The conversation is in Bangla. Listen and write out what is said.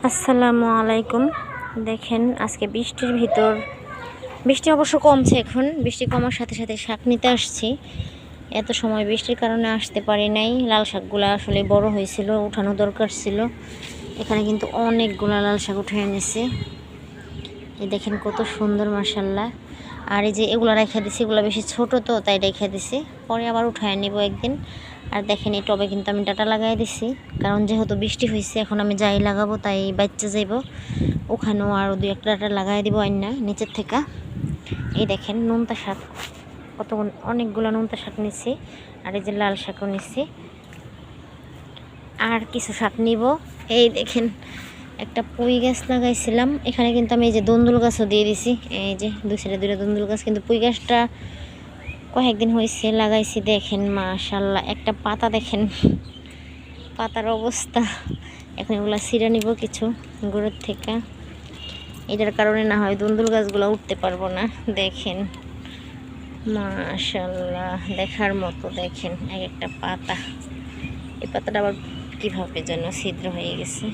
আসসালামু আলাইকুম। দেখেন আজকে বৃষ্টির ভিতর বৃষ্টি অবশ্য কমছে, এখন বৃষ্টি কমার সাথে সাথে শাক নিতে আসছি। এত সময় বৃষ্টির কারণে আসতে পারি নাই। লাল শাকগুলো আসলে বড় হয়েছিল, উঠানো দরকার ছিল। এখানে কিন্তু অনেকগুলো লাল শাক উঠে এনেছে। এই দেখেন কত সুন্দর, মাশাল্লাহ। আর এই যে এগুলো রেখে দিছি, এগুলো বেশি ছোট তো তাই রেখে দিছি, পরে আবার উঠায় নিব একদিন। আর দেখেন এই টবে কিন্তু আমি ডাটা লাগাই দিছি, কারণ যেহেতু বৃষ্টি হয়েছে এখন আমি যাই লাগাবো তাই বাচ্চা যাইব, ওখানেও আরও দুই একটা ডাটা লাগাই দিব আইনা নিচের থেকে। এই দেখেন নোনতা শাক, কত অনেকগুলো নোনতা শাক নিছি। আর এই যে লাল শাকও নিছি, আর কিছু শাক নিব। এই দেখেন একটা পুঁই গাছ লাগাইছিলাম এখানে, কিন্তু আমি এই যে দন্দুল গাছও দিয়ে দিছি। এই যে দুই সাইডে দুইটা দন্দুল গাছ, কিন্তু পুঁই গাছটা কয়েকদিন হয়েছে লাগাইছি। দেখেন মাশাল্লাহ, একটা পাতা দেখেন, পাতার অবস্থা। এখন এগুলো ছিঁড়ে নিব কিছু গোড়ার থেকে, এটার কারণে না হয় দন্দুল গাছগুলো উঠতে পারবো না। দেখেন মাশাল্লাহ, দেখার মতো। দেখেন এক একটা পাতা, এই পাতাটা আবার কীভাবে যেন ছিদ্র হয়ে গেছে।